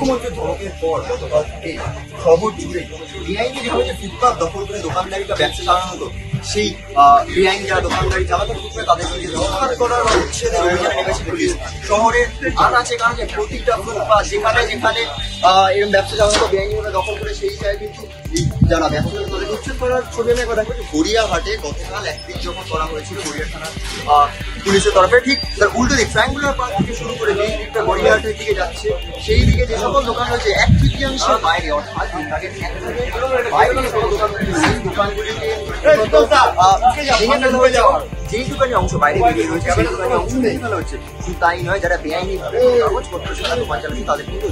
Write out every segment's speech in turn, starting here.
মুখ্যমন্ত্রীর ধমকের পর গতকাল থেকে শহর জুড়ে বেআইনি যেভাবে ফুটপাত দখল করে দোকানদারিটা ব্যবসা চালানো হতো, সেই বেআইনি যারা দোকানদারি চালাতো ফুটপাত তাদেরকে উৎখাত করার বা উচ্ছেদের অভিযানে নেমেছে পুলিশ। শহরের আনাচে কানাচে প্রতিটা ফুটপাত যেখানে যেখানে এরকম ব্যবসা চালানো বেআইনিভাবে দখল করে সেই জায়গায় কিন্তু যারা ব্যবসা তাদেরকে উচ্ছেদ করার ছবি আমি একবার দেখো। গড়িয়াহাটে গতকাল একদিন যখন করা হয়েছিল গড়িয়া থানার পুলিশের তরফে, ঠিক তার উল্টো দিক ট্রায়াঙ্গুলার পার্ক থেকে শুরু করে যেই দিকটা গড়িয়াহাটের দিকে যাচ্ছে সেই দিকে যে সকল দোকান রয়েছে 1/3 বাইরে, অর্থাৎ বাইরে সকল দোকান রয়েছে সেই দোকানগুলিকে যেই দোকানের অংশ বাইরে বেরিয়ে রয়েছে সেই দোকানের অংশ ভেঙে ফেলা হচ্ছে। শুধু তাই নয়, যারা বেআইনিভাবে কাগজপত্র সেটা দোকান চালাচ্ছে তাদের কিন্তু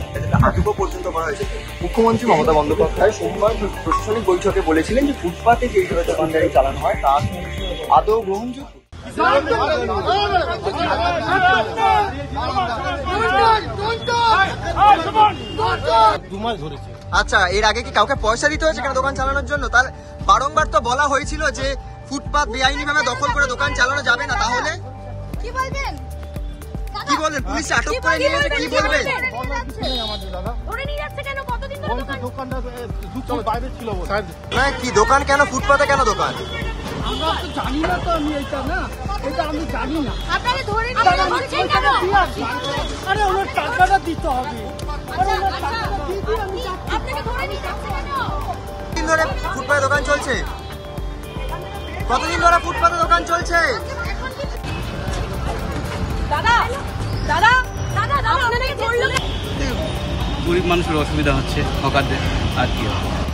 আটকও পর্যন্ত করা হয়েছে। মুখ্যমন্ত্রী মমতা বন্দ্যোপাধ্যায় সোমবার প্রশাসনিক বৈঠকে বলেছিলেন যে ফুটপাতে যেইভাবে দোকানদারি চালানো হয় তা আদৌ গ্রহণযোগ্য। আচ্ছা, এর আগে কি কাউকে পয়সা দিতে হয়েছে কেন দোকান চালানোর জন্য? তার বারংবার তো বলা হয়েছিল যে ফুটপাত বেআইনি ভাবে দখল করে দোকান চালানো যাবে না, তাহলে কি বলবেন? কি বলবেন? পুলিশ আটক করে নিয়ে গেছে, কি বলবেন? কি দোকান কেন ফুটপাতে কেন দোকান? আমরা তো জানি না, তো আমি এটা না, এটা আমি জানি না। আপনারা ধরে নিয়ে কেন? আরে ওনার টাকাটা দিতে হবে। আপনাকে ধরে নিয়ে যাচ্ছে কেন? কতদিন ধরে ফুটপাতে দোকান চলছে? কতদিন ধরে ফুটপাতে দোকান চলছে? দাদা দাদা দাদা দাদা আপনাকে ধরলো। গরিব মানুষের অসুবিধা হচ্ছে, হকারদের, আর কি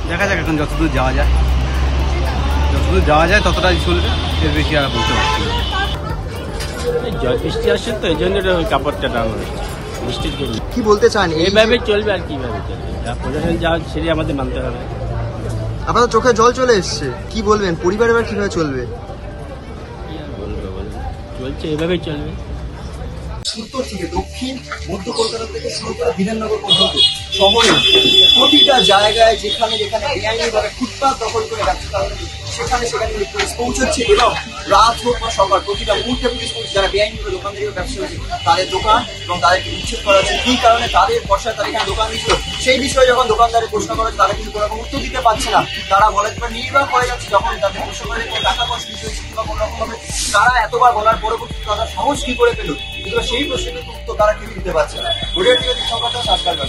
দেখা যাক এখন যতদূর যাওয়া যায়, ততটাই চলবে, এর বেশি আর বলতে পারছি না। জল বৃষ্টি আসছে তো এই জন্য ওই কাপড়টা টানো হচ্ছে বৃষ্টির জন্য। কি বলতে চান? এইভাবে চলবে আর কিভাবে চলবে, যা প্রশাসন যা সেটাই আমাদের মানতে হবে। আপনার চোখে জল চলে এসছে, কি বলবেন? পরিবার এবার কিভাবে চলবে? কি আর বলবো, চলছে এইভাবেই চলবে। উত্তর থেকে দক্ষিণ, মধ্য কলকাতা থেকে শুরু করে বিধাননগর পর্যন্ত শহরে প্রতিটা জায়গায় যেখানে যেখানে বেআইনিভাবে ফুটপাত দখল করে ব্যবসা চালানো সেখানে সেখানে পুলিশ পৌঁছচ্ছে, এবং রাত হোক বা সকাল প্রতিটা মুহূর্তে পুলিশ পৌঁছে যারা বেআইনিভাবে দোকানদারি ব্যবসা হচ্ছে তাদের দোকান এবং তাদেরকে উচ্ছেদ করা হচ্ছে। কি কারণে তাদের পয়সায় তারা এখানে দোকান দিচ্ছিল সেই বিষয়ে যখন দোকানদারের প্রশ্ন করা হচ্ছে তারা কিন্তু কোনো রকম উত্তর দিতে পারছে না। তারা বলে নির্বাহ করে যাচ্ছে, যখন তাদের প্রশ্ন করে টাকা পয়সা দিতে হচ্ছে কিংবা কোনো রকম ভাবে তারা এতবার বলার পরবর্তী তারা সাহস কি করে পেল, কিন্তু সেই প্রশ্নের উত্তর তারা কেউ দিতে পারছে না। গড়িয়াহাট থেকে সংবাদদাতা সাজকাল।